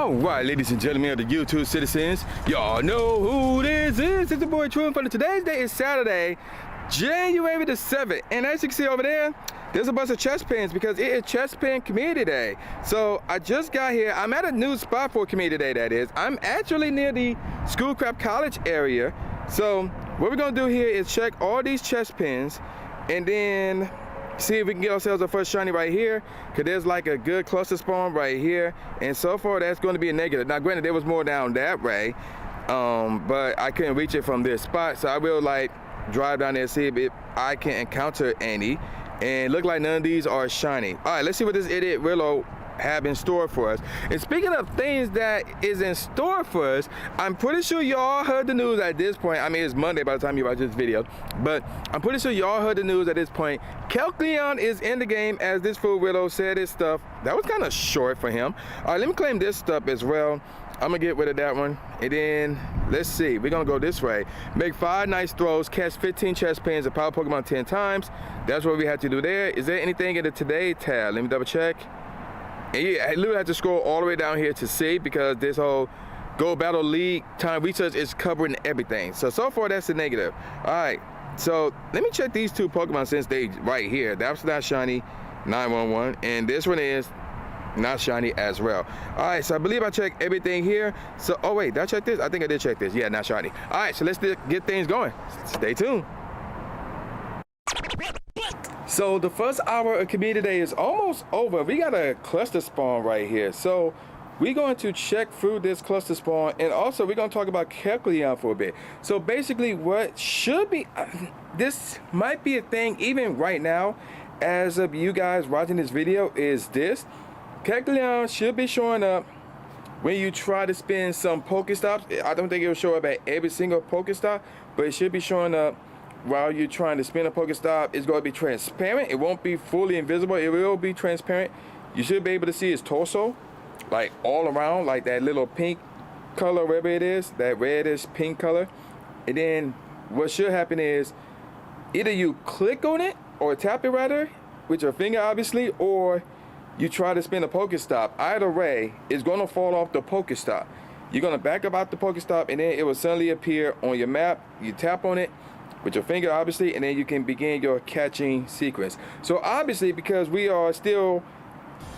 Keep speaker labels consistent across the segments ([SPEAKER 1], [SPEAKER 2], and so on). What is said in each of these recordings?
[SPEAKER 1] All right, ladies and gentlemen of the YouTube citizens, y'all know who this is. It's the boy True Inferno. Today's day is Saturday, January the 7th. And as you can see over there, there's a bunch of Chespins because it is Chespin Community Day. So I just got here. I'm at a new spot for Community Day, that is. I'm actually near the Schoolcraft College area. So what we're gonna do here is check all these Chespins and then see if we can get ourselves a first shiny right here, because there's like a good cluster spawn right here, and so far that's going to be a negative. Now granted, there was more down that way, but I couldn't reach it from this spot, so I will like drive down there and see if I can encounter any, and look like none of these are shiny. All right, let's see what this idiot Willow have in store for us. And speaking of things that is in store for us, I'm pretty sure y'all heard the news at this point. I mean, it's Monday by the time you watch this video, but I'm pretty sure y'all heard the news at this point. Kecleon is in the game, as this fool Willow said his stuff. That was kind of short for him. All right, let me claim this stuff as well. I'm gonna get rid of that one, and then let's see, we're gonna go this way. Make 5 nice throws, catch 15 Chespins, and power Pokemon 10 times. That's what we have to do there. Is there anything in the Today tab? Let me double check. And yeah, I literally have to scroll all the way down here to see, because this whole Go Battle League time research is covering everything. So far that's a negative. All right, so let me check these two Pokemon since they right here. That's not shiny, 911, and this one is not shiny as well. All right, so I believe I checked everything here. So, oh wait, did I check this? I think I did check this. Yeah, not shiny. All right, so let's get things going. Stay tuned. So the first hour of Community Day is almost over. We got a cluster spawn right here. So we're going to check through this cluster spawn, and also we're going to talk about Kecleon for a bit. So basically what should be, this might be a thing even right now as of you guys watching this video, is this. Kecleon should be showing up when you try to spin some Pokestops. I don't think it will show up at every single Pokestop, but it should be showing up while you're trying to spin a Pokestop. It's going to be transparent. It won't be fully invisible. It will be transparent. You should be able to see his torso, like all around, like that little pink color, wherever it is, that reddish pink color. And then what should happen is either you click on it, or tap it rather, with your finger obviously, or you try to spin a Pokestop. Either way, it's going to fall off the Pokestop. You're going to back up out the Pokestop, and then it will suddenly appear on your map. You tap on it with your finger obviously, and then you can begin your catching sequence. So obviously, because we are still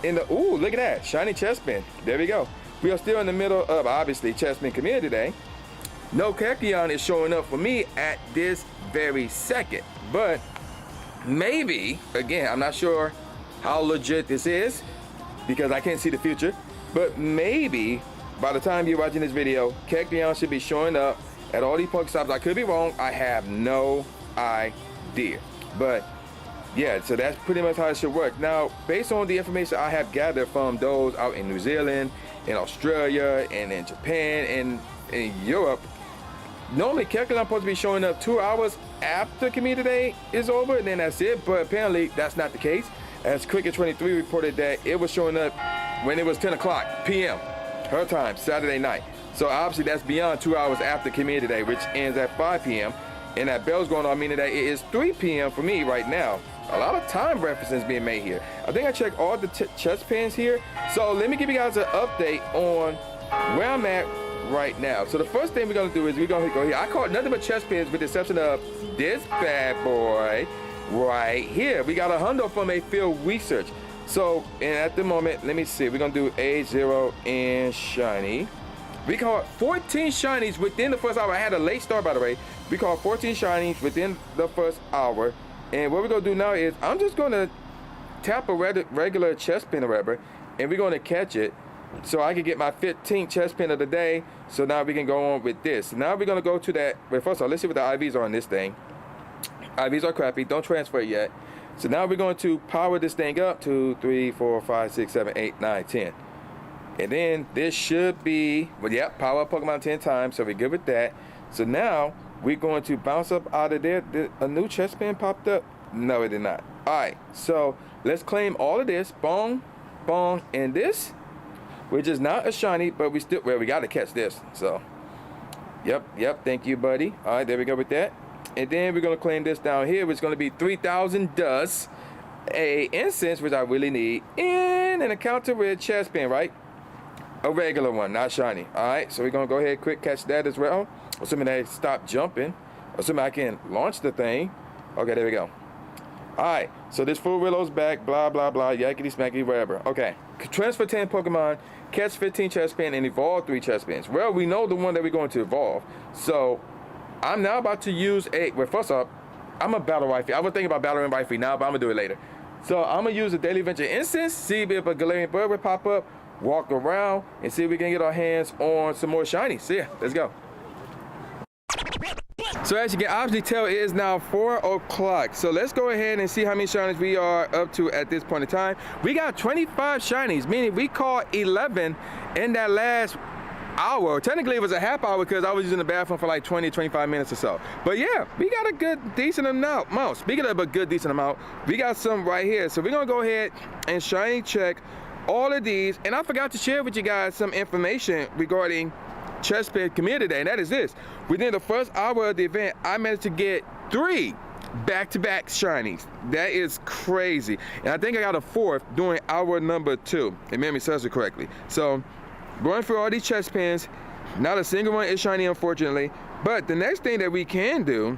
[SPEAKER 1] in the, ooh, look at that, shiny Chespin. There we go. We are still in the middle of obviously Chespin Community Day. No Kecleon is showing up for me at this very second, but maybe, again, I'm not sure how legit this is because I can't see the future, but maybe by the time you're watching this video, Kecleon should be showing up at all these Pokestops. I could be wrong. I have no idea. But yeah, so that's pretty much how it should work. Now, based on the information I have gathered from those out in New Zealand, in Australia, and in Japan, and in Europe, normally Kecleon is supposed to be showing up 2 hours after Community Day is over, and then that's it. But apparently that's not the case, as Cricket23 reported that it was showing up when it was 10 o'clock p.m. her time, Saturday night. So obviously that's beyond 2 hours after Community Day, which ends at 5 p.m. And that bell's going on, meaning that it is 3 p.m. for me right now. A lot of time references being made here. I think I checked all the Chespins here. So let me give you guys an update on where I'm at right now. So the first thing we're going to do is we're going to go here. I caught nothing but Chespins with the exception of this bad boy right here. We got a hundo from a field research. So, and at the moment, let me see. We're going to do A0 and shiny. We caught 14 shinies within the first hour. I had a late start, by the way. We caught 14 shinies within the first hour. And what we're going to do now is I'm just going to tap a regular Chespin or whatever, and we're going to catch it so I can get my 15th Chespin of the day. So now we can go on with this. So now we're going to go to that. Wait, first of all, let's see what the IVs are on this thing. IVs are crappy. Don't transfer it yet. So now we're going to power this thing up. 2, 3, 4, 5, 6, 7, 8, 9, 10. And then this should be, well, yeah, power up Pokemon 10 times, so we're good with that. So now we're going to bounce up out of there. Did a new Chespin popped up? No, it did not. All right, so let's claim all of this. Bong, bong, and this, which is not a shiny, but we still, well, we got to catch this. So, yep, thank you, buddy. All right, there we go with that. And then we're going to claim this down here, which is going to be 3,000 dust, a incense, which I really need, and an encounter with Chespin, right? a regular one, not shiny. All right, so we're gonna go ahead, quick catch that as well. Assuming they stop jumping. Assuming I can launch the thing. Okay, there we go. All right, so this full Willow's back, blah, blah, blah, yakety smacky, whatever. Okay, transfer 10 Pokemon, catch 15 Chespin, and evolve 3 Chespins. Well, we know the one that we're going to evolve. So I'm now about to use well, first off, I'm a battle wifey. I was thinking about battling wifey now, but I'm gonna do it later. So I'm gonna use the Daily Venture instance, see if a Galarian bird will pop up, walk around, and see if we can get our hands on some more shinies. So yeah, let's go. So as you can obviously tell, it is now 4 o'clock. So let's go ahead and see how many shinies we are up to at this point in time. We got 25 shinies, meaning we caught 11 in that last hour. Technically it was a half hour because I was using the bathroom for like 20-25 minutes or so. But yeah, we got a good decent amount. Speaking of a good decent amount, we got some right here. So we're gonna go ahead and shiny check all of these. And I forgot to share with you guys some information regarding Chespin Community, and that is this. Within the first hour of the event, I managed to get 3 back-to-back shinies. That is crazy. And I think I got a 4th during hour number 2, if memory serves it correctly. So going through all these Chespins, not a single one is shiny, unfortunately. But the next thing that we can do,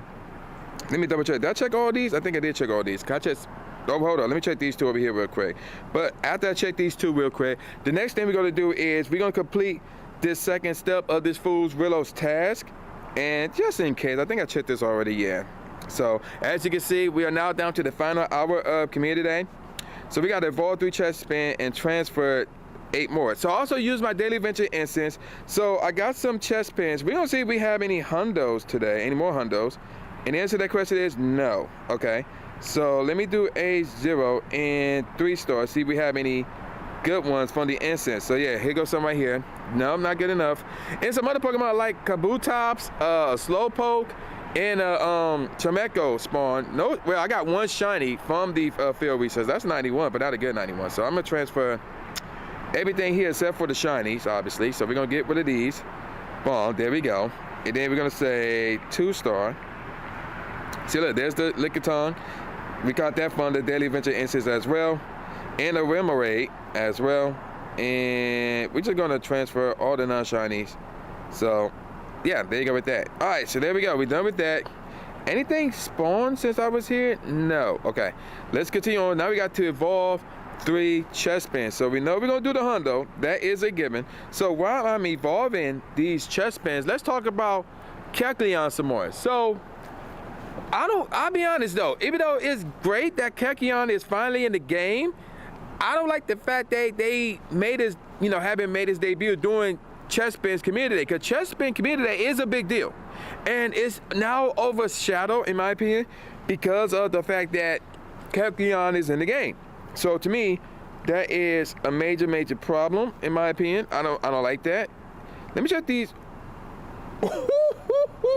[SPEAKER 1] let me double check. Did I check all these? I think I did check all these. Can I check? Oh, hold on. Let me check these 2 over here real quick. But after I check these 2 real quick, the next thing we're going to do is we're going to complete this second step of this fool's Willow's task. And just in case, I think I checked this already, yeah. So as you can see, we are now down to the final hour of Community Day. So we got to evolve 3 Chespin and transfer 8 more. So I also use my Daily Venture instance. So I got some Chespins. We're gonna see if we have any hundos today, any more hundos. And the answer to that question is no. Okay. So let me do a 0 and 3 stars. See if we have any good ones from the instance. So yeah, here goes some right here. No, not good enough. And some other Pokemon like Kabutops, Slowpoke, and Chameco spawn. No, well, I got 1 shiny from the field research. That's 91, but not a good 91. So I'm gonna transfer everything here except for the shinies, obviously. So we're gonna get rid of these. Boom, there we go. And then we're gonna say 2 star. See, look, there's the Lickitung. We got that from the Daily Venture instance as well. And a Remoraid as well. And we're just gonna transfer all the non-shinies. So yeah, there you go with that. All right, so there we go. We're done with that. Anything spawned since I was here? No. Okay, let's continue on. Now we got to evolve 3 Chespins. So we know we're gonna do the hundo. That is a given. So while I'm evolving these Chespins, let's talk about Kecleon some more. So I'll be honest though, even though it's great that Kecleon is finally in the game, I don't like the fact that they made his, haven't made his debut during Chespin's Community Day, because Chespin Community Day is a big deal. And it's now overshadowed, in my opinion, because of the fact that Kecleon is in the game. So to me, that is a major, major problem, in my opinion. I don't like that. Let me check these.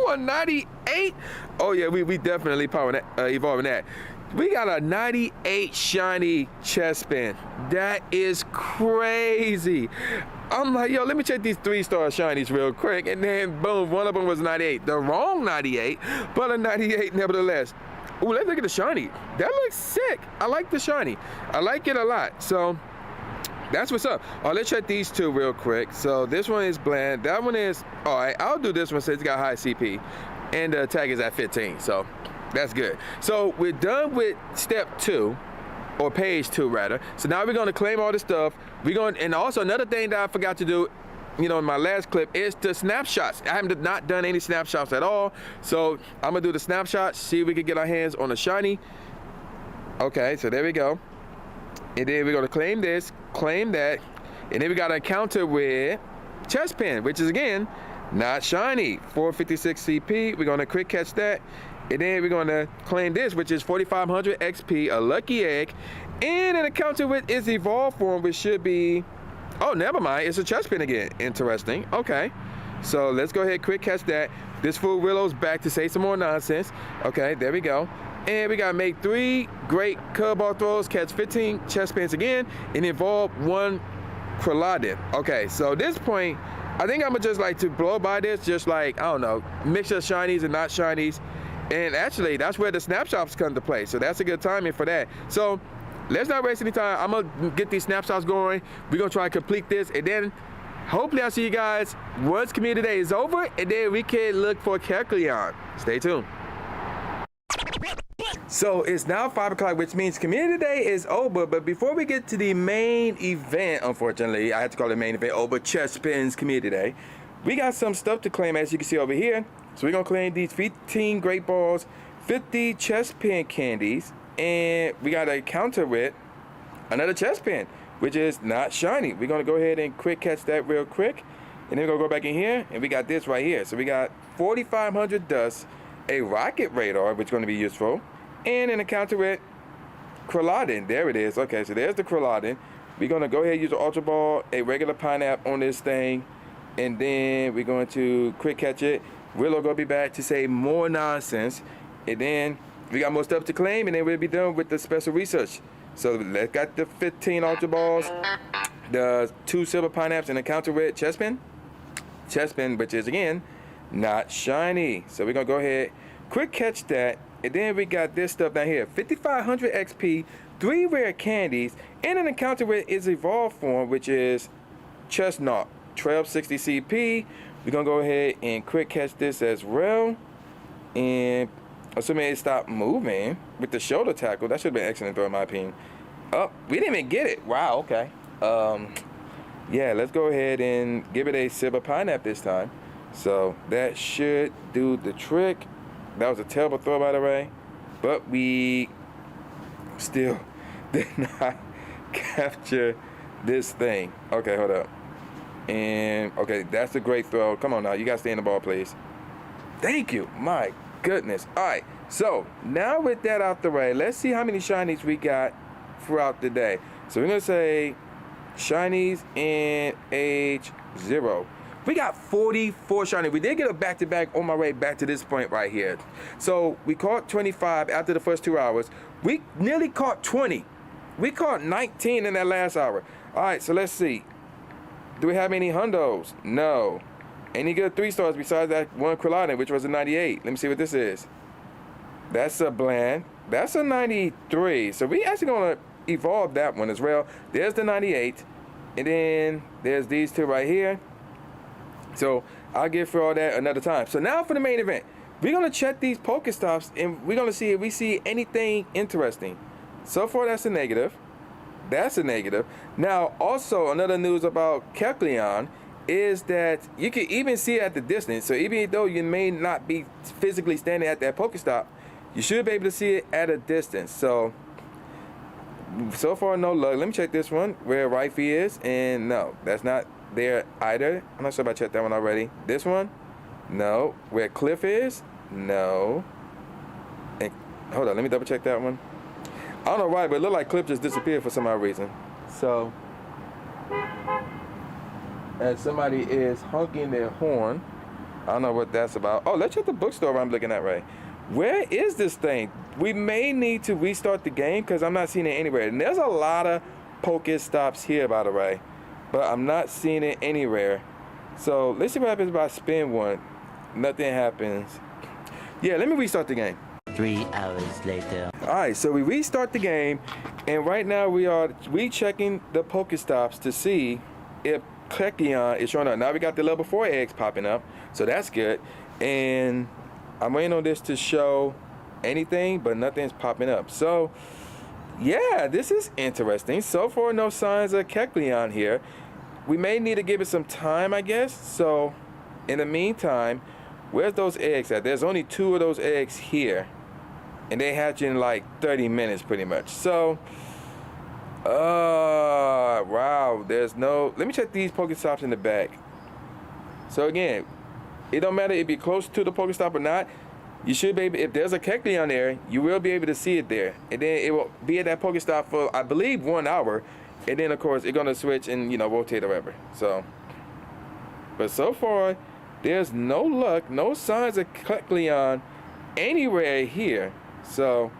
[SPEAKER 1] A 98? Oh yeah, we definitely evolving that. We got a 98 shiny Chespin. That is crazy. I'm like, yo, let me check these 3-star shinies real quick. And then boom, one of them was 98. The wrong 98, but a 98 nevertheless. Ooh, let's look at the shiny. That looks sick. I like the shiny. I like it a lot. So that's what's up. Oh, let's check these 2 real quick. So this one is bland. That one is, all right, I'll do this one since it's got high CP. And the tag is at 15, so that's good. So we're done with step 2, or page 2 rather. So now we're gonna claim all this stuff. And also another thing that I forgot to do, in my last clip, is the snapshots. I have not done any snapshots at all. So I'm gonna do the snapshots, see if we can get our hands on a shiny. Okay, so there we go. And then we're gonna claim this, claim that, and then we got an encounter with Chespin, which is again, not shiny. 456 CP, we're gonna quick catch that. And then we're gonna claim this, which is 4,500 XP, a lucky egg, and an encounter with its evolved form, which should be, oh, never mind, it's a Chespin again. Interesting, okay. So let's go ahead, quick catch that. This fool Willow's back to say some more nonsense. Okay, there we go. And we gotta make 3 great curveball throws, catch 15 Chespins again, and evolve 1 Quilladin. Okay, so at this point, I think I'm gonna just like to blow by this, just like, I don't know, mix of shinies and not shinies. And actually, that's where the snapshots come to play. So that's a good timing for that. So let's not waste any time. I'm gonna get these snapshots going. We're gonna try to complete this, and then hopefully I'll see you guys once community day is over, and then we can look for Kecleon. Stay tuned. So it's now 5 o'clock, which means community day is over. But before we get to the main event, unfortunately, I have to call it main event over Chespin's community day, we got some stuff to claim, as you can see over here. So we're gonna claim these 15 great balls, 50 Chespin candies, and we got a counter with another Chespin, which is not shiny. We're gonna go ahead and quick catch that real quick, and then we're gonna go back in here, and we got this right here. So we got 4,500 dust, a rocket radar, which is gonna be useful, and an encounter with Quilladin. There it is. Okay, so there's the Quilladin. We're gonna go ahead and use the Ultra Ball, a regular pineapple on this thing, and then we're going to quick catch it. Willow gonna be back to say more nonsense, and then we got more stuff to claim, and then we'll be done with the special research. So let's got the 15 Ultra Balls, the 2 silver pineapples, and a counter with Chespin, which is again not shiny. So we're gonna go ahead, quick catch that, and then we got this stuff down here: 5,500 XP, 3 rare candies, and an encounter with its evolved form, which is Chesnaught, 1260 CP. We're gonna go ahead and quick catch this as well, and assuming it stopped moving with the shoulder tackle, that should have been an excellent throw in my opinion. Oh, we didn't even get it. Wow, okay. Yeah, let's go ahead and give it a silver pineapple this time. So that should do the trick. That was a terrible throw, by the way, but we still did not capture this thing. Okay, hold up. And okay, that's a great throw. Come on now, you gotta stay in the ball, please. Thank you. My goodness. All right, so now with that out the way, let's see how many shinies we got throughout the day. So we're gonna say shinies in age 0. We got 44 shinies. We did get a back-to-back on my way back to this point right here. So we caught 25 after the first 2 hours. We nearly caught 20. We caught 19 in that last hour. All right, so let's see. Do we have any hundos? No. Any good 3-stars besides that one Quilladin, which was a 98? Let me see what this is. That's a bland. That's a 93. So we actually gonna evolve that one as well. There's the 98, and then there's these 2 right here. So I'll get through all that another time. So now for the main event, we're gonna check these Pokestops, and we're gonna see if we see anything interesting. So far, that's a negative. That's a negative. Now, also another news about Kecleon is that you can even see it at the distance. So even though you may not be physically standing at that Pokestop, you should be able to see it at a distance. So far, no luck. Let me check this one, where Rifey is, and no, that's not there either. I'm not sure if I checked that one already. This one, no. Where Cliff is, no. And hold on, let me double check that one. I don't know why, but it looked like Cliff just disappeared for some odd reason. So, as somebody is honking their horn, I don't know what that's about. Oh, let's check the bookstore I'm looking at, right? Where is this thing? We may need to restart the game because I'm not seeing it anywhere. And there's a lot of Pokestops here, by the way, but I'm not seeing it anywhere. So let's see what happens if I spin one. Nothing happens. Yeah, let me restart the game.
[SPEAKER 2] 3 hours later.
[SPEAKER 1] All right, so we restart the game, and right now we are rechecking the Pokestops to see if Kecleon is showing up. Now we got the level 4 eggs popping up, so that's good. And I'm waiting on this to show anything, but nothing's popping up. So yeah, this is interesting. So far, no signs of Kecleon here. We may need to give it some time, I guess. So in the meantime, where's those eggs at? There's only 2 of those eggs here, and they hatch in like 30 minutes pretty much. So wow, there's no, let me check these Pokestops in the back. So again, it don't matter if you're close to the Pokestop or not, you should be able, if there's a Kecleon there, you will be able to see it there. And then it will be at that Pokestop for, I believe, 1 hour. And then of course it's gonna switch and, you know, rotate or whatever. So, but so far, there's no luck, no signs of Kecleon anywhere here. So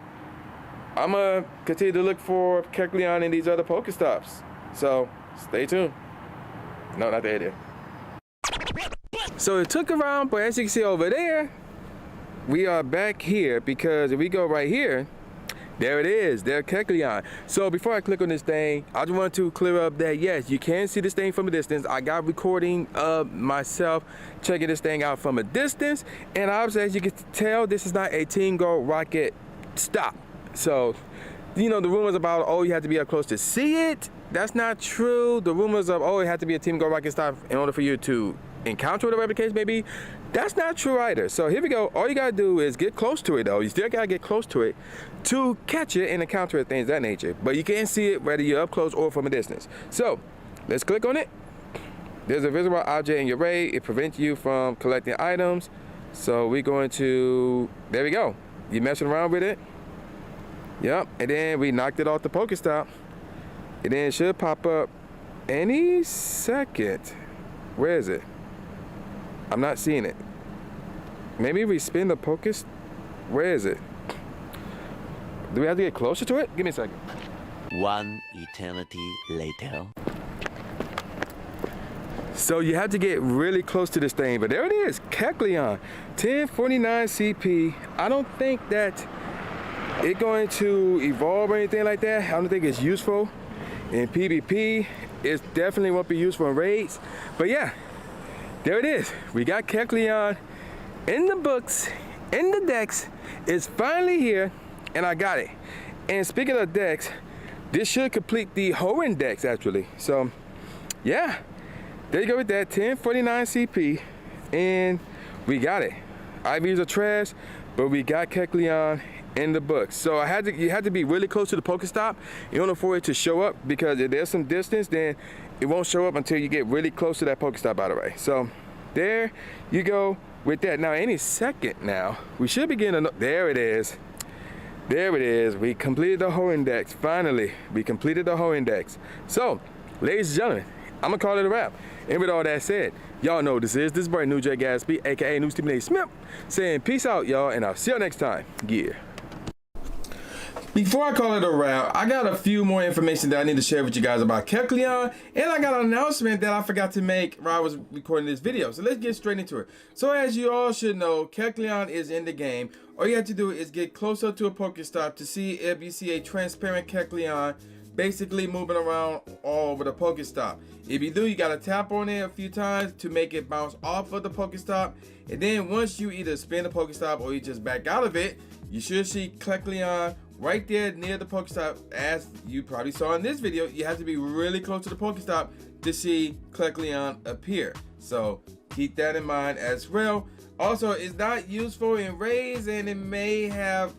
[SPEAKER 1] I'm gonna continue to look for Kecleon in these other Pokestops. So stay tuned. No, not there. So it took around, but as you can see over there, we are back here because if we go right here, There it is, there Kecleon. So before I click on this thing, I just want to clear up that yes, you can see this thing from a distance. I got recording of myself checking this thing out from a distance, and obviously as you can tell, this is not a Team Go Rocket stop. So, you know, the rumors about, oh, you have to be up close to see it, that's not true. The rumors of, oh, it had to be a Team Go Rocket stop in order for you to encounter it, or whatever the case may be, that's not true either. So here we go. All you gotta do is get close to it though. You still gotta get close to it to catch it and encounter it, things of that nature. But you can see it whether you're up close or from a distance. So let's click on it. There's a visible object in your array. It prevents you from collecting items. So we're going to, there we go. You messing around with it. Yep, and then we knocked it off the Pokestop. And then it should pop up any second. Where is it? I'm not seeing it. Maybe we spin the Pokestop. Where is it? Do we have to get closer to it? Give me a second.
[SPEAKER 2] One eternity later.
[SPEAKER 1] So you have to get really close to this thing, but there it is, Kecleon, 1049 CP. I don't think that it's going to evolve or anything like that. I don't think it's useful in PvP. It definitely won't be useful in raids. But yeah, there it is. We got Kecleon in the books, in the decks. It's finally here, and I got it. And speaking of decks, this should complete the whole index actually. So yeah, there you go with that, 1049 CP, and we got it. IVs are trash, but we got Kecleon in the books. So you had to be really close to the Pokestop in order for it to show up, because if there's some distance, then it won't show up until you get really close to that Pokestop, by the way. So there you go with that. Now any second now, we should be getting there it is. There it is. We completed the whole index. Finally, we completed the whole index. So, ladies and gentlemen, I'm gonna call it a wrap. And with all that said, y'all know this boy New J Gatsby, aka New Stephen A. Smith, saying peace out, y'all, and I'll see you next time. Yeah. Before I call it a wrap, I got a few more information that I need to share with you guys about Kecleon, and I got an announcement that I forgot to make while I was recording this video. So let's get straight into it. So as you all should know, Kecleon is in the game. All you have to do is get closer to a Pokestop to see if you see a transparent Kecleon basically moving around all over the Pokestop. If you do, you gotta tap on it a few times to make it bounce off of the Pokestop. And then once you either spin the Pokestop or you just back out of it, you should see Kecleon right there near the Pokestop. As you probably saw in this video, you have to be really close to the Pokestop to see Kecleon appear. So keep that in mind as well. Also, it's not useful in raids, and it may have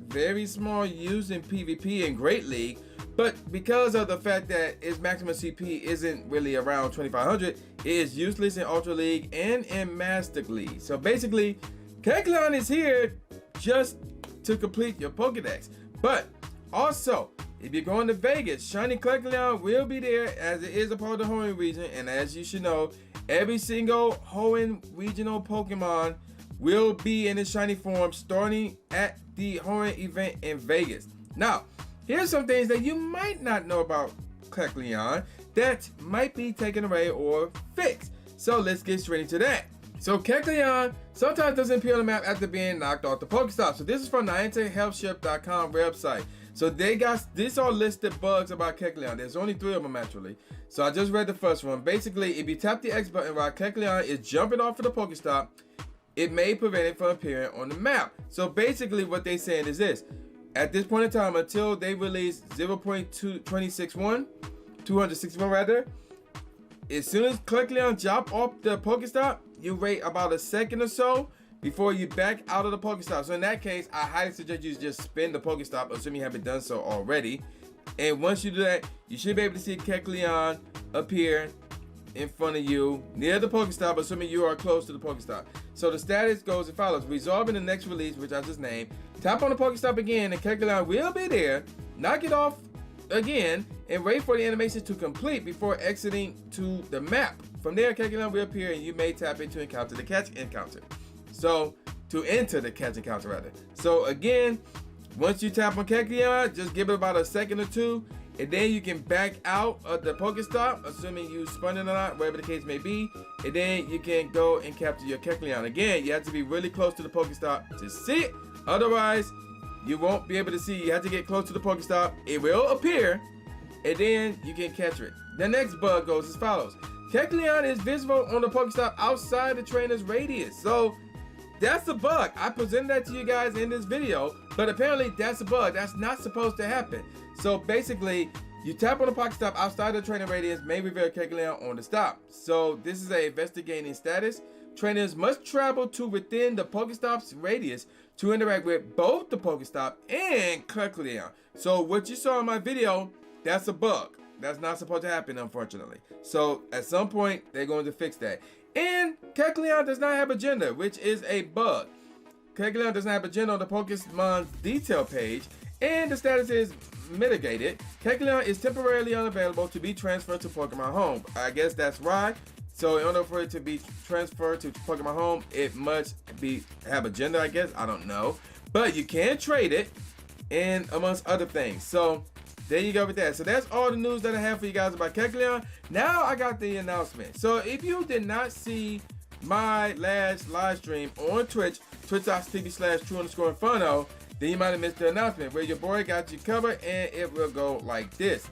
[SPEAKER 1] very small use in PvP and Great League, but because of the fact that its maximum CP isn't really around 2500, it is useless in Ultra League and in Master League. So basically, Kecleon is here just to complete your Pokedex. But also, if you're going to Vegas, Shiny Kecleon will be there, as it is a part of the Hoenn region. And as you should know, every single Hoenn regional Pokemon will be in its shiny form starting at the Hoenn event in Vegas. Now, here's some things that you might not know about Kecleon that might be taken away or fixed. So let's get straight into that. So Kecleon sometimes doesn't appear on the map after being knocked off the Pokestop. So this is from the NianticHealthShip.com website. So they got this all listed bugs about Kecleon. There's only 3 of them actually. So I just read the first one. Basically, if you tap the X button while Kecleon is jumping off of the Pokestop, it may prevent it from appearing on the map. So basically what they're saying is this. At this point in time, until they release 261 rather, as soon as Kecleon jump off the Pokestop, you wait about a second or so before you back out of the Pokestop. So in that case, I highly suggest you just spin the Pokestop, assuming you haven't done so already. And once you do that, you should be able to see Kecleon appear in front of you near the Pokestop, assuming you are close to the Pokestop. So the status goes as follows. Resolve in the next release, which I just named. Tap on the Pokestop again, and Kecleon will be there. Knock it off again, and wait for the animation to complete before exiting to the map. From there, Kecleon will appear, and you may tap it to encounter the catch encounter. So, to enter the catch encounter rather. So again, once you tap on Kecleon, just give it about a second or two, and then you can back out of the Pokestop, assuming you spun it or not, whatever the case may be, and then you can go and capture your Kecleon. Again, you have to be really close to the Pokestop to see it. Otherwise, you won't be able to see. You have to get close to the Pokestop. It will appear, and then you can catch it. The next bug goes as follows. Kecleon is visible on the Pokestop outside the trainer's radius. So that's a bug. I presented that to you guys in this video, but apparently that's a bug. That's not supposed to happen. So basically, you tap on the Pokestop outside the trainer radius may reveal Kecleon on the stop. So this is a investigating status. Trainers must travel to within the Pokestop's radius to interact with both the Pokestop and Kecleon. So what you saw in my video, that's a bug. That's not supposed to happen, unfortunately. So at some point, they're going to fix that. And Kecleon does not have a gender, which is a bug. Kecleon does not have a gender on the Pokemon's detail page, and the status is mitigated. Kecleon is temporarily unavailable to be transferred to Pokemon Home. I guess that's right. So in order for it to be transferred to Pokemon Home, it must have a gender, I guess. I don't know. But you can trade it, and amongst other things. So there you go with that. So that's all the news that I have for you guys about Kecleon. Now I got the announcement. So if you did not see my last live stream on Twitch, twitch.tv/true_inferno, then you might have missed the announcement where your boy got you covered, and it will go like this.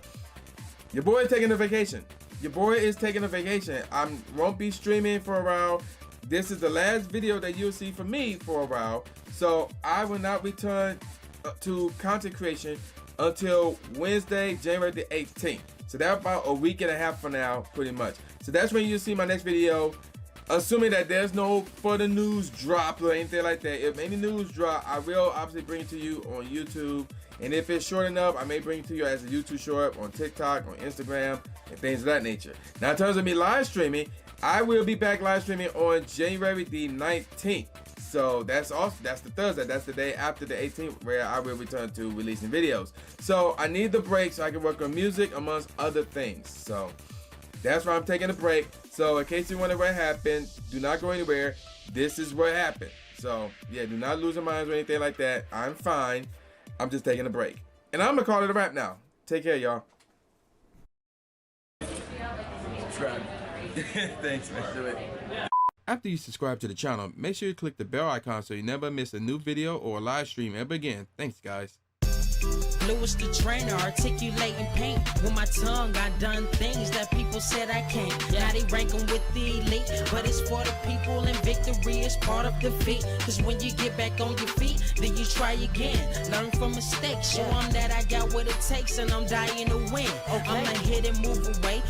[SPEAKER 1] Your boy is taking a vacation. Your boy is taking a vacation. I won't be streaming for a while. This is the last video that you'll see from me for a while. So I will not return to content creation until Wednesday, January the 18th. So that's about a week and a half from now, pretty much. So that's when you'll see my next video. Assuming that there's no further news drop or anything like that. If any news drop, I will obviously bring it to you on YouTube. And if it's short enough, I may bring it to you as a YouTube short on TikTok, on Instagram, and things of that nature. Now, in terms of me live streaming, I will be back live streaming on January the 19th. So that's also, that's the Thursday. That's the day after the 18th where I will return to releasing videos. So I need the break so I can work on music amongst other things. So that's why I'm taking a break. So in case you wonder what happened, do not go anywhere. This is what happened. So yeah, do not lose your minds or anything like that. I'm fine. I'm just taking a break. And I'm gonna call it a wrap now. Take care, y'all. Subscribe. Thanks, man. Do it. After you subscribe to the channel, make sure you click the bell icon so you never miss a new video or a live stream ever again. Thanks, guys.
[SPEAKER 3] Lewis the trainer, articulating paint. With my tongue, I done things that people said I can't. Now they rank 'em with the elite, but it's for the people, and victory is part of defeat. Cause when you get back on your feet, then you try again. Learn from mistakes, show 'em that I got what it takes, and I'm dying to win. I'ma hit and move away.